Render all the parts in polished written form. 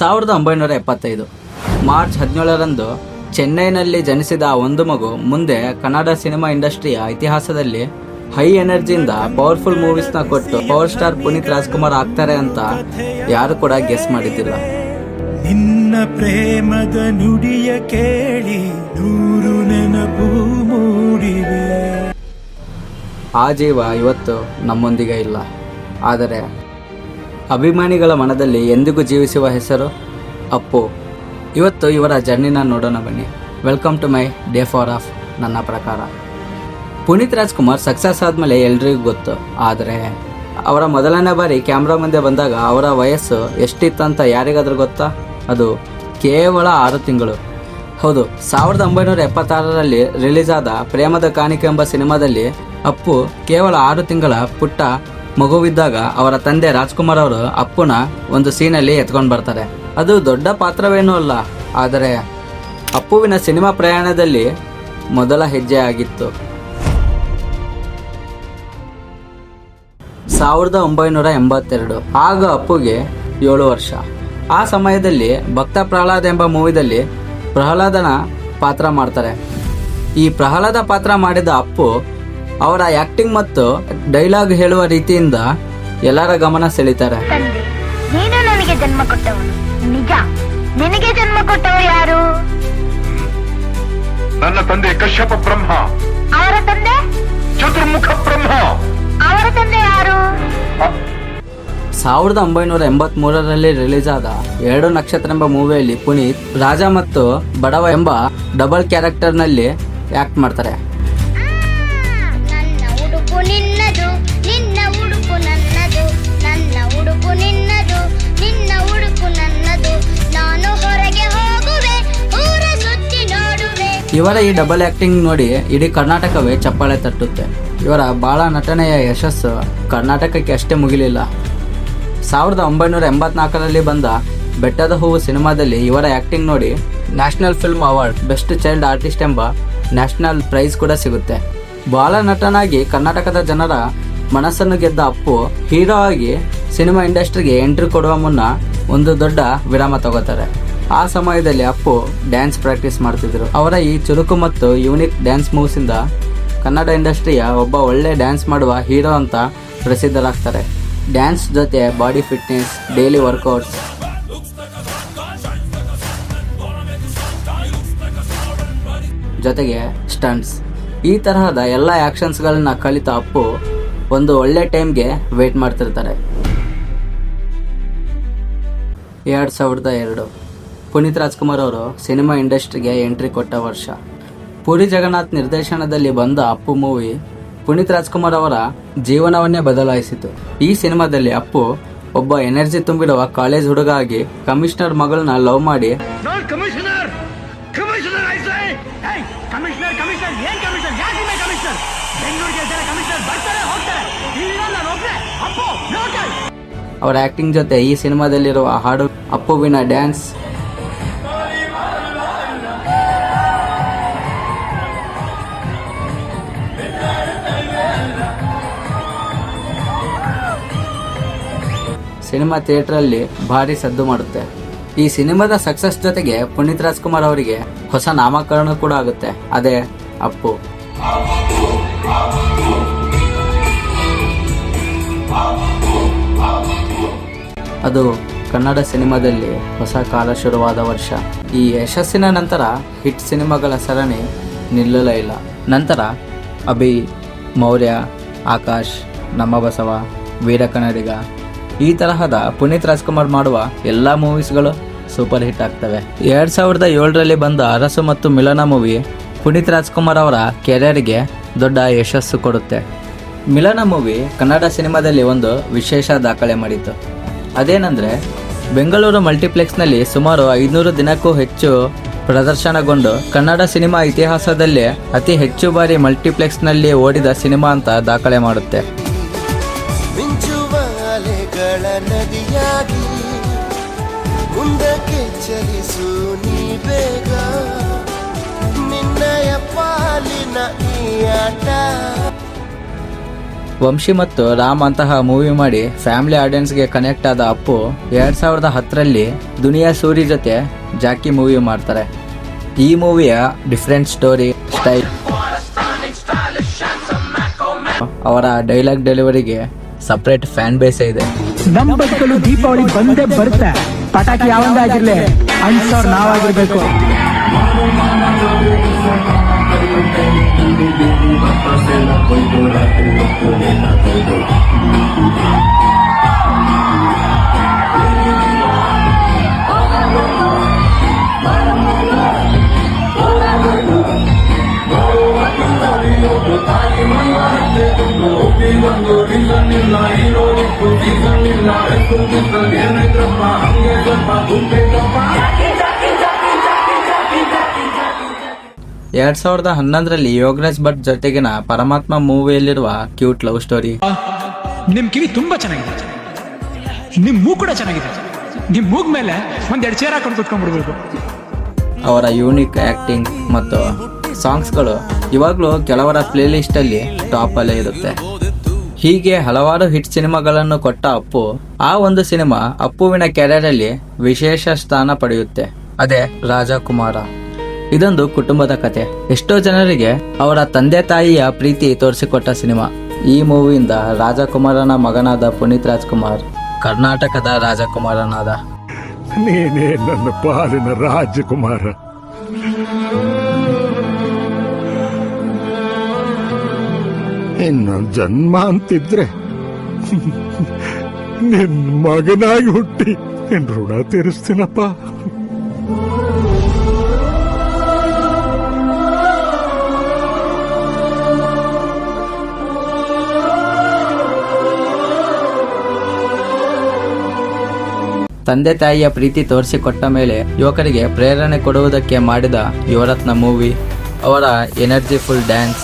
1975 March 17ರಂದು ಚೆನ್ನೈನಲ್ಲಿ ಜನಿಸಿದ ಒಂದು ಮಗು ಮುಂದೆ ಕನ್ನಡ ಸಿನಿಮಾ ಇಂಡಸ್ಟ್ರಿಯ ಇತಿಹಾಸದಲ್ಲಿ ಹೈ ಎನರ್ಜಿಯಿಂದ ಪವರ್ಫುಲ್ ಮೂವೀಸ್ನ ಕೊಟ್ಟು ಪವರ್ ಸ್ಟಾರ್ ಪುನೀತ್ ರಾಜ್ಕುಮಾರ್ ಆಗ್ತಾರೆ ಅಂತ ಯಾರು ಕೂಡ ಗೆಸ್ ಮಾಡಿದ್ದಿಲ್ಲ. ನಿನ್ನ ಪ್ರೇಮದ ನುಡಿಯ ಕೇಳಿ ನೂರು ನೆನಪು ಮೂಡಿವೆ. ಆ ಜೀವ ಇವತ್ತು ನಮ್ಮೊಂದಿಗೆ ಇಲ್ಲ, ಆದರೆ ಅಭಿಮಾನಿಗಳ ಮನದಲ್ಲಿ ಎಂದಿಗೂ ಜೀವಿಸುವ ಹೆಸರು ಅಪ್ಪು. ಇವತ್ತು ಇವರ ಜರ್ನಿನ ನೋಡೋಣ ಬನ್ನಿ. Welcome to my day for off. ನನ್ನ ಪ್ರಕಾರ ಪುನೀತ್ ರಾಜ್ಕುಮಾರ್ ಸಕ್ಸಸ್ ಆದಮೇಲೆ ಎಲ್ರಿಗೂ ಗೊತ್ತು, ಆದರೆ ಅವರ ಮೊದಲನೇ ಬಾರಿ ಕ್ಯಾಮ್ರಾ ಮುಂದೆ ಬಂದಾಗ ಅವರ ವಯಸ್ಸು ಎಷ್ಟಿತ್ತಂತ ಯಾರಿಗಾದ್ರೂ ಗೊತ್ತಾ? ಅದು ಕೇವಲ 6 ತಿಂಗಳು. ಹೌದು, 1976ರಲ್ಲಿ ರಿಲೀಸ್ ಆದ ಪ್ರೇಮದ ಕಾಣಿಕೆ ಎಂಬ ಸಿನಿಮಾದಲ್ಲಿ ಅಪ್ಪು ಕೇವಲ 6 ತಿಂಗಳ ಪುಟ್ಟ ಮಗುವಿದ್ದಾಗ ಅವರ ತಂದೆ ರಾಜ್ಕುಮಾರ್ ಅವರು ಅಪ್ಪುನ ಒಂದು ಸೀನಲ್ಲಿ ಎತ್ಕೊಂಡು ಬರ್ತಾರೆ. ಅದು ದೊಡ್ಡ ಪಾತ್ರವೇನೂ ಅಲ್ಲ, ಆದರೆ ಅಪ್ಪುವಿನ ಸಿನಿಮಾ ಪ್ರಯಾಣದಲ್ಲಿ ಮೊದಲ ಹೆಜ್ಜೆ ಆಗಿತ್ತು. 1982. ಆಗ ಅಪ್ಪುಗೆ 7 ವರ್ಷ. ಆ ಸಮಯದಲ್ಲಿ ಭಕ್ತ ಪ್ರಹ್ಲಾದ್ ಎಂಬ ಮೂವಿದಲ್ಲಿ ಪ್ರಹ್ಲಾದನ ಪಾತ್ರ ಮಾಡ್ತಾರೆ. ಈ ಪ್ರಹ್ಲಾದ ಪಾತ್ರ ಮಾಡಿದ ಅಪ್ಪು ಅವರ ಆಕ್ಟಿಂಗ್ ಮತ್ತು ಡೈಲಾಗ್ ಹೇಳುವ ರೀತಿಯಿಂದ ಎಲ್ಲರ ಗಮನ ಸೆಳೀತಾರೆ. ನೀನು ನನಗೆ ಜನ್ಮ ಕೊಟ್ಟವನು ನಿಜ. ನಿನಗೆ ಜನ್ಮ ಕೊಟ್ಟವ ಯಾರು? ನನ್ನ ತಂದೆ ಕಶ್ಯಪ ಬ್ರಹ್ಮ. ಅವರ ತಂದೆ ಚತುರ್ಮುಖ ಬ್ರಹ್ಮ. ಅವರ ತಂದೆ ಯಾರು? 1983ರಲ್ಲಿ ರಿಲೀಸ್ ಆದ 2 ನಕ್ಷತ್ರ ಎಂಬ ಮೂವಿಯಲ್ಲಿ ಪುನೀತ್ ರಾಜ ಮತ್ತು ಬಡವ ಎಂಬ ಡಬಲ್ ಕ್ಯಾರೆಕ್ಟರ್ನಲ್ಲಿ ಆಕ್ಟ್ ಮಾಡ್ತಾರೆ. ನನ್ನ ಉಡುಪು ನಿನ್ನದು, ನಿನ್ನ ಉಡುಪು ನನ್ನದು, ನನ್ನ ಉಡುಪು ನಿನ್ನದು, ನಿನ್ನ ಉಡುಪು ನನ್ನದು, ನಾನು ಹೊರಗೆ ಹೋಗುವೆ, ಊರ ಸುತ್ತಿ ನೋಡುವೆ. ಇವರ ಈ ಡಬಲ್ ಆಕ್ಟಿಂಗ್ ನೋಡಿ ಇಡೀ ಕರ್ನಾಟಕವೇ ಚಪ್ಪಾಳೆ ತಟ್ಟುತ್ತೆ. ಇವರ ಬಾಳ ನಟನೆಯ ಯಶಸ್ಸು ಕರ್ನಾಟಕಕ್ಕೆ ಅಷ್ಟೇ ಮುಗಿಲಿಲ್ಲ. 1984ರಲ್ಲಿ ಬಂದ ಬೆಟ್ಟದ ಹೂವು ಸಿನಿಮಾದಲ್ಲಿ ಇವರ ಆಕ್ಟಿಂಗ್ ನೋಡಿ national film award best child artist ಎಂಬ ನ್ಯಾಷನಲ್ ಪ್ರೈಸ್ ಕೂಡ ಸಿಗುತ್ತೆ. ಬಾಲ ನಟನಾಗಿ ಕರ್ನಾಟಕದ ಜನರ ಮನಸ್ಸನ್ನು ಗೆದ್ದ ಅಪ್ಪು ಹೀರೋ ಆಗಿ ಸಿನಿಮಾ ಇಂಡಸ್ಟ್ರಿಗೆ ಎಂಟ್ರಿ ಕೊಡುವ ಮುನ್ನ ಒಂದು ದೊಡ್ಡ ವಿರಾಮ ತಗೋತಾರೆ. ಆ ಸಮಯದಲ್ಲಿ ಅಪ್ಪು ಡ್ಯಾನ್ಸ್ ಪ್ರಾಕ್ಟೀಸ್ ಮಾಡ್ತಿದ್ರು. ಅವರ ಈ ಚುರುಕು ಮತ್ತು ಯೂನಿಕ್ ಡ್ಯಾನ್ಸ್ ಮೂವ್ಸಿಂದ ಕನ್ನಡ ಇಂಡಸ್ಟ್ರಿಯ ಒಬ್ಬ ಒಳ್ಳೆ ಡ್ಯಾನ್ಸ್ ಮಾಡುವ ಹೀರೋ ಅಂತ ಪ್ರಸಿದ್ಧರಾಗ್ತಾರೆ. ಡ್ಯಾನ್ಸ್ ಜೊತೆ ಬಾಡಿ ಫಿಟ್ನೆಸ್, ಡೈಲಿ ವರ್ಕೌಟ್ಸ್, ಜೊತೆಗೆ ಸ್ಟಂಟ್ಸ್, ಈ ತರಹದ ಎಲ್ಲ ಆ್ಯಕ್ಷನ್ಸ್ಗಳನ್ನ ಕಲಿತ ಅಪ್ಪು ಒಂದು ಒಳ್ಳೆ ಟೈಮ್ಗೆ ವೇಟ್ ಮಾಡ್ತಿರ್ತಾರೆ. 2002 ಪುನೀತ್ ರಾಜ್ಕುಮಾರ್ ಅವರು ಸಿನಿಮಾ ಇಂಡಸ್ಟ್ರಿಗೆ ಎಂಟ್ರಿ ಕೊಟ್ಟ ವರ್ಷ. ಪುರಿ ಜಗನ್ನಾಥ್ ನಿರ್ದೇಶನದಲ್ಲಿ ಬಂದ ಅಪ್ಪು ಮೂವಿ ಪುನೀತ್ ರಾಜ್ಕುಮಾರ್ ಅವರ ಜೀವನವನ್ನೇ ಬದಲಾಯಿಸಿತು. ಈ ಸಿನಿಮಾದಲ್ಲಿ ಅಪ್ಪು ಒಬ್ಬ ಎನರ್ಜಿ ತುಂಬಿರುವ ಕಾಲೇಜ್ ಹುಡುಗ ಆಗಿ ಕಮಿಷನರ್ ಮಗಳನ್ನ ಲವ್ ಮಾಡಿ ಅವರ ಆಕ್ಟಿಂಗ್ ಜೊತೆ ಈ ಸಿನಿಮಾದಲ್ಲಿರುವ ಹಾಡು, ಅಪ್ಪುವಿನ ಡ್ಯಾನ್ಸ್, ಸಿನಿಮಾ ಥಿಯೇಟರಲ್ಲಿ ಭಾರಿ ಸದ್ದು ಮಾಡುತ್ತೆ. ಈ ಸಿನಿಮಾದ ಸಕ್ಸಸ್ ಜೊತೆಗೆ ಪುನೀತ್ ರಾಜ್ಕುಮಾರ್ ಅವರಿಗೆ ಹೊಸ ನಾಮಕರಣ ಕೂಡ ಆಗುತ್ತೆ. ಅದೇ ಅಪ್ಪು. ಅದು ಕನ್ನಡ ಸಿನಿಮಾದಲ್ಲಿ ಹೊಸ ಕಾಲ ಶುರುವಾದ ವರ್ಷ. ಈ ಯಶಸ್ಸಿನ ನಂತರ ಹಿಟ್ ಸಿನಿಮಾಗಳ ಸರಣಿ ನಿಲ್ಲಲೇ ಇಲ್ಲ. ನಂತರ ಅಭಿ, ಮೌರ್ಯ, ಆಕಾಶ್, ನಮ್ಮ ಬಸವ, ವೀರ ಕನ್ನಡಿಗ, ಈ ತರಹದ ಪುನೀತ್ ರಾಜ್ಕುಮಾರ್ ಮಾಡುವ ಎಲ್ಲ ಮೂವೀಸ್ಗಳು ಸೂಪರ್ ಹಿಟ್ ಆಗ್ತವೆ. 2007ರಲ್ಲಿ ಬಂದ ಅರಸು ಮತ್ತು ಮಿಲನ ಮೂವಿ ಪುನೀತ್ ರಾಜ್ಕುಮಾರ್ ಅವರ ಕೆರಿಯರ್ಗೆ ದೊಡ್ಡ ಯಶಸ್ಸು ಕೊಡುತ್ತೆ. ಮಿಲನ ಮೂವಿ ಕನ್ನಡ ಸಿನಿಮಾದಲ್ಲಿ ಒಂದು ವಿಶೇಷ ದಾಖಲೆ ಮಾಡಿತ್ತು. ಅದೇನೆಂದರೆ, ಬೆಂಗಳೂರು ಮಲ್ಟಿಪ್ಲೆಕ್ಸ್ನಲ್ಲಿ ಸುಮಾರು 500 ದಿನಕ್ಕೂ ಹೆಚ್ಚು ಪ್ರದರ್ಶನಗೊಂಡು ಕನ್ನಡ ಸಿನಿಮಾ ಇತಿಹಾಸದಲ್ಲೇ ಅತಿ ಹೆಚ್ಚು ಬಾರಿ ಮಲ್ಟಿಪ್ಲೆಕ್ಸ್ನಲ್ಲಿ ಓಡಿದ ಸಿನಿಮಾ ಅಂತ ದಾಖಲೆ ಮಾಡುತ್ತೆ. ನದಿಯಾಗಿ ಮುಂದಕ್ಕೆ ಚಲಿಸು ನೀ ಬೇಗ, ನಿನ್ನಯ ಪಾಲಿನ ಈ ಆಟ. ವಂಶಿ ಮತ್ತು ರಾಮ್ ಅಂತಹ ಮೂವಿ ಮಾಡಿ ಫ್ಯಾಮಿಲಿ ಆಡಿಯನ್ಸ್ಗೆ ಕನೆಕ್ಟ್ ಆದ ಅಪ್ಪು 2010ರಲ್ಲಿ ದುನಿಯಾ ಸೂರಿ ಜೊತೆ ಜಾಕಿ ಮೂವಿ ಮಾಡ್ತಾರೆ. ಈ ಮೂವಿಯ ಡಿಫ್ರೆಂಟ್ ಸ್ಟೋರಿ ಸ್ಟೈಲ್, ಅವರ ಡೈಲಾಗ್ ಡೆಲಿವರಿಗೆ ಸಪ್ರೇಟ್ ಫ್ಯಾನ್ ಬೇಸೇ ಇದೆ. ನಮ್ಮ ಬದುಕಲು ದೀಪಾವಳಿ ಬಂದೇ ಬರುತ್ತೆ. ಪಟಾಕಿ ಯಾವಂದೇ ಆಗಿರ್ಲಿ ಅನ್ಸೋರ್ ನಾವಾಗಿರ್ಬೇಕು. ಎರಡ್ 2011ರಲ್ಲಿ ಯೋಗರಾಜ್ ಭಟ್ ಜೊತೆಗಿನ ಪರಮಾತ್ಮ ಮೂವಿಯಲ್ಲಿರುವ ಕ್ಯೂಟ್ ಲವ್ ಸ್ಟೋರಿ. ನಿಮ್ ಕಿವಿ ತುಂಬಾ ಚೆನ್ನಾಗಿದೆ, ನಿಮ್ ಮೂಗ್ ಕೂಡ ಚೆನ್ನಾಗಿದೆ. ನಿಮ್ ಮೂಗ್ ಮೇಲೆ ಒಂದೆರಡು ಚೇರ್ ಹಾಕೊಂಡು ಕುತ್ಕೊಂಡ್ಬಿಡ್ಬೇಕು. ಅವರ ಯೂನಿಕ್ ಆಕ್ಟಿಂಗ್ ಮತ್ತು ಸಾಂಗ್ಸ್ಗಳು ಇವಾಗಲೂ ಕೆಲವರ ಪ್ಲೇ ಲಿಸ್ಟ್ ಅಲ್ಲಿ ಟಾಪ್ ಅಲ್ಲೇ ಇರುತ್ತೆ. ಹೀಗೆ ಹಲವಾರು ಹಿಟ್ ಸಿನಿಮಾಗಳನ್ನು ಕೊಟ್ಟ ಅಪ್ಪು, ಆ ಒಂದು ಸಿನಿಮಾ ಅಪ್ಪುವಿನ ಕೆರಿಯರ್ ಅಲ್ಲಿ ವಿಶೇಷ ಸ್ಥಾನ ಪಡೆಯುತ್ತೆ. ಅದೇ ರಾಜಕುಮಾರ. ಇದೊಂದು ಕುಟುಂಬದ ಕತೆ. ಎಷ್ಟೋ ಜನರಿಗೆ ಅವರ ತಂದೆ ತಾಯಿಯ ಪ್ರೀತಿ ತೋರಿಸಿಕೊಟ್ಟ ಸಿನಿಮಾ. ಈ ಮೂವಿಯಿಂದ ರಾಜಕುಮಾರನ ಮಗನಾದ ಪುನೀತ್ ರಾಜ್ಕುಮಾರ್ ಕರ್ನಾಟಕದ ರಾಜಕುಮಾರನಾದ. ನೀನೇ ನನ್ನ ಪಾಲಿನ ರಾಜಕುಮಾರ. ಇನ್ನು ಜನ್ಮ ಅಂತಿದ್ರೆ ನಿನ್ ಮಗನಾಗಿ ಹುಟ್ಟಿ ನಿನ್ ಋಣ ತೀರಿಸ್ತೀನಪ್ಪ. ತಂದೆ ತಾಯಿಯ ಪ್ರೀತಿ ತೋರಿಸಿಕೊಟ್ಟ ಮೇಲೆ ಯುವಕರಿಗೆ ಪ್ರೇರಣೆ ಕೊಡುವುದಕ್ಕೆ ಮಾಡಿದ ಯುವರತ್ನ ಮೂವಿ, ಅವರ ಎನರ್ಜಿಫುಲ್ ಡ್ಯಾನ್ಸ್,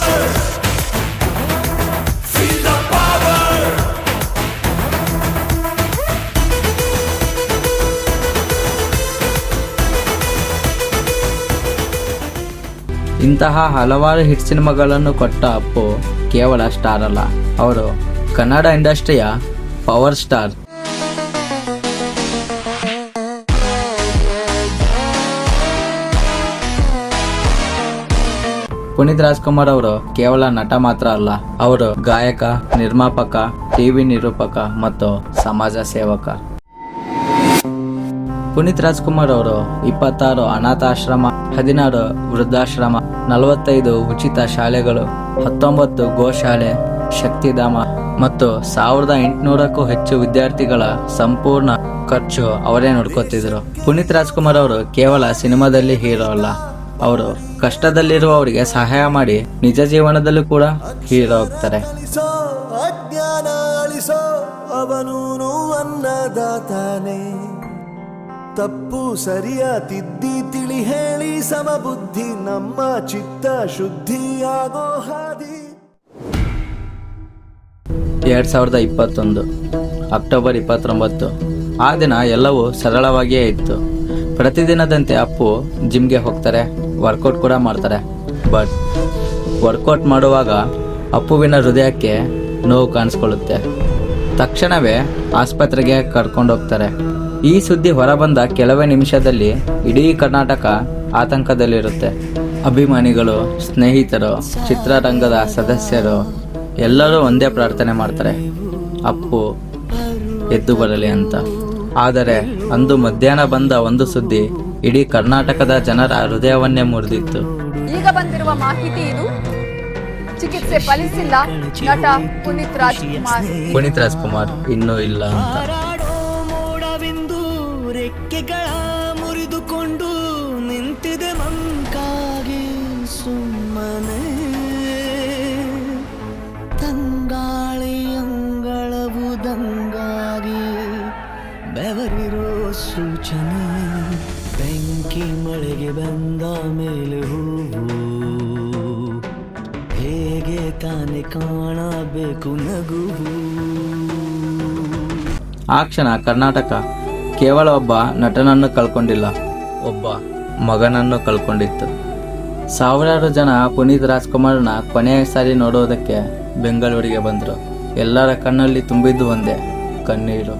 ಇಂತಹ ಹಲವಾರು ಹಿಟ್ ಸಿನಿಮಾಗಳನ್ನು ಕೊಟ್ಟ ಅಪ್ಪು ಕೇವಲ ಸ್ಟಾರ್ ಅಲ್ಲ, ಅವರು ಕನ್ನಡ ಇಂಡಸ್ಟ್ರಿಯ ಪವರ್ ಸ್ಟಾರ್. ಪುನೀತ್ ರಾಜ್ಕುಮಾರ್ ಅವರು ಕೇವಲ ನಟ ಮಾತ್ರ ಅಲ್ಲ, ಅವರು ಗಾಯಕ, ನಿರ್ಮಾಪಕ, ಟಿವಿ ನಿರೂಪಕ ಮತ್ತು ಸಮಾಜ ಸೇವಕ. ಪುನೀತ್ ರಾಜ್ಕುಮಾರ್ ಅವರು 26 ಅನಾಥಾಶ್ರಮ, 16 ವೃದ್ಧಾಶ್ರಮ, 45 ಉಚಿತ ಶಾಲೆಗಳು, 19 ಗೋಶಾಲೆ, ಶಕ್ತಿಧಾಮ ಮತ್ತು 1800ಕ್ಕೂ ಹೆಚ್ಚು ವಿದ್ಯಾರ್ಥಿಗಳ ಸಂಪೂರ್ಣ ಖರ್ಚು ಅವರೇ ನೋಡ್ಕೊತಿದ್ರು. ಪುನೀತ್ ರಾಜ್ಕುಮಾರ್ ಅವರು ಕೇವಲ ಸಿನಿಮಾದಲ್ಲಿ ಹೀರೋ ಅಲ್ಲ, ಅವರು ಕಷ್ಟದಲ್ಲಿರುವವರಿಗೆ ಸಹಾಯ ಮಾಡಿ ನಿಜ ಜೀವನದಲ್ಲೂ ಕೂಡ ಹೀರೋ ಆಗ್ತಾರೆ. ಅಜ್ಞಾನ ಅಳಿಸೋ ಅವನೂನು ಅನ್ನದಾತಾನೆ. ತಪ್ಪು ಸರಿಯ ತಿದ್ದಿ ತಿಳಿ ಹೇಳಿ ಸಮಬುದ್ಧಿ ನಮ್ಮ ಚಿತ್ತ ಶುದ್ಧಿಯಾಗೋ ಹಾದಿ. 2021 ಅಕ್ಟೋಬರ್ 29. ಆ ದಿನ ಎಲ್ಲವೂ ಸರಳವಾಗಿಯೇ ಇತ್ತು. ಪ್ರತಿದಿನದಂತೆ ಅಪ್ಪು ಜಿಮ್ಗೆ ಹೋಗ್ತಾರೆ, ವರ್ಕೌಟ್ ಕೂಡ ಮಾಡ್ತಾರೆ. ಬಟ್ ವರ್ಕೌಟ್ ಮಾಡುವಾಗ ಅಪ್ಪುವಿನ ಹೃದಯಕ್ಕೆ ನೋವು ಕಾಣಿಸ್ಕೊಳ್ಳುತ್ತೆ. ತಕ್ಷಣವೇ ಆಸ್ಪತ್ರೆಗೆ ಕರ್ಕೊಂಡೋಗ್ತಾರೆ. ಈ ಸುದ್ದಿ ಹೊರಬಂದ ಕೆಲವೇ ನಿಮಿಷದಲ್ಲಿ ಇಡೀ ಕರ್ನಾಟಕ ಆತಂಕದಲ್ಲಿರುತ್ತೆ. ಅಭಿಮಾನಿಗಳು, ಸ್ನೇಹಿತರು, ಚಿತ್ರರಂಗದ ಸದಸ್ಯರು ಎಲ್ಲರೂ ಒಂದೇ ಪ್ರಾರ್ಥನೆ ಮಾಡ್ತಾರೆ, ಅಪ್ಪು ಎದ್ದು ಬರಲಿ ಅಂತ. ಆದರೆ ಅಂದು ಮಧ್ಯಾಹ್ನ ಬಂದ ಒಂದು ಸುದ್ದಿ ಇಡೀ ಕರ್ನಾಟಕದ ಜನರ ಹೃದಯವನ್ನೇ ಮುರಿದಿತ್ತು. ಈಗ ಬಂದಿರುವ ಮಾಹಿತಿ ಇದು. ಚಿಕಿತ್ಸೆ ಫಲಿಸಿಲ್ಲ ನಟ ಪುನೀತ್ ರಾಜ್ಕುಮಾರ್ ಇನ್ನೂ ಇಲ್ಲ ಅಂತ. ರೆಕ್ಕೆಗಳ ಮುರಿದುಕೊಂಡು ನಿಂತಿದೆ ಮಂಕಾಗಿ ಸುಮ್ಮನೆ. ತಂಗಾಳಿ ಅಂಗಳವುದಂಗಾಗಿ ಬೆವರಿರೋ ಸೂಚನೆ. ಬೆಂಕಿ ಮಳೆಗೆ ಬಂದ ಮೇಲೆ ಹೂವು ಹೇಗೆ ತಾನೆ ಕಾಣಬೇಕು ನಗುವು. ಆ ಕ್ಷಣ ಕರ್ನಾಟಕ ಕೇವಲ ಒಬ್ಬ ನಟನನ್ನು ಕಳ್ಕೊಂಡಿಲ್ಲ, ಒಬ್ಬ ಮಗನನ್ನು ಕಳ್ಕೊಂಡಿತ್ತು. ಸಾವಿರಾರು ಜನ ಪುನೀತ್ ರಾಜ್ಕುಮಾರ್ನ ಕೊನೆಯ ಸಾರಿ ನೋಡೋದಕ್ಕೆ ಬೆಂಗಳೂರಿಗೆ ಬಂದರು. ಎಲ್ಲರ ಕಣ್ಣಲ್ಲಿ ತುಂಬಿದ್ದು ಒಂದೇ ಕಣ್ಣೀರು.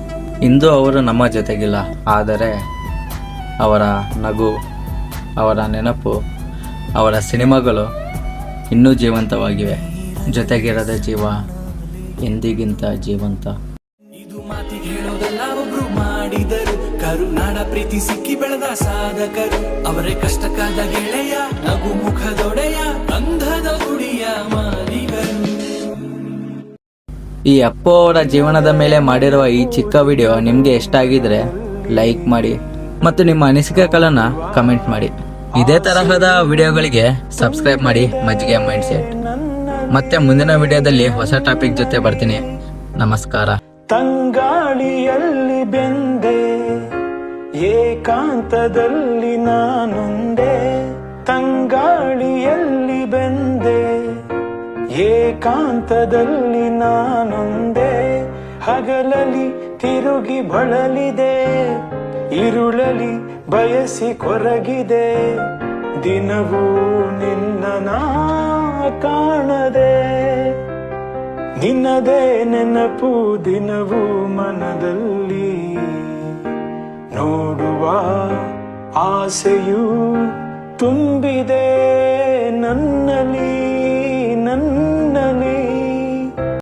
ಇಂದು ಅವರು ನಮ್ಮ ಜೊತೆಗಿಲ್ಲ, ಆದರೆ ಅವರ ನಗು, ಅವರ ನೆನಪು, ಅವರ ಸಿನಿಮಾಗಳು ಇನ್ನೂ ಜೀವಂತವಾಗಿವೆ. ಜೊತೆಗಿರದ ಜೀವ ಎಂದಿಗಿಂತ ಜೀವಂತ. ಇದು ಮಾತಿಗೆ ಹೇಳೋದಲ್ಲ, ಒಬ್ರು ಮಾಡಿದರು ಕರುನಾಡ ಪ್ರೀತಿ ಸಿಕ್ಕಿ ಬೆಳೆದ ಸಾಧಕರು. ಅವರೇ ಕಷ್ಟಕ್ಕಾದ ಗೆಳೆಯ, ನಗು ಮುಖದೊಡೆಯ, ಗಂಧದ ಗುಡಿಯ ಮಾಲೀಗರು. ಈ ಅಪ್ಪು ಅವರ ಜೀವನದ ಮೇಲೆ ಮಾಡಿರುವ ಈ ಚಿಕ್ಕ ವಿಡಿಯೋ ನಿಮಗೆ ಇಷ್ಟ ಆಗಿದ್ರೆ ಲೈಕ್ ಮಾಡಿ ಮತ್ತು ನಿಮ್ಮ ಅನಿಸಿಕೆಗಳನ್ನು ಕಮೆಂಟ್ ಮಾಡಿ. ಇದೇ ತರಹದ ವಿಡಿಯೋಗಳಿಗೆ ಸಬ್ಸ್ಕ್ರೈಬ್ ಮಾಡಿ ಮಜ್ಜಿಗೆ ಮೈಂಡ್ಸೆಟ್. ಮತ್ತೆ ಮುಂದಿನ ವಿಡಿಯೋದಲ್ಲಿ ಹೊಸ ಟಾಪಿಕ್ ಜೊತೆ ಬರ್ತೀನಿ. ನಮಸ್ಕಾರ. ತಂಗಾಳಿಯಲ್ಲಿ ಬೆಂದೆ, ಏಕಾಂತದಲ್ಲಿ ನಾನೊಂದೇ. ತಂಗಾಳಿಯಲ್ಲಿ ಬೆಂದೆ, ಏಕಾಂತದಲ್ಲಿ ನಾನೊಂದೇ. ಹಗಲಲ್ಲಿ ತಿರುಗಿ ಬಳಲಿದೆ, ಇರುಳಲಿ ಬಯಸಿ ಕೊರಗಿದೆ. ದಿನವೂ ನಿನ್ನ ನಾ ಕಾಣದೆ, ನಿನ್ನದೇ ನೆನಪು ದಿನವೂ ಮನದಲ್ಲಿ. ನೋಡುವ ಆಸೆಯು ತುಂಬಿದೆ ನನ್ನಲ್ಲಿ.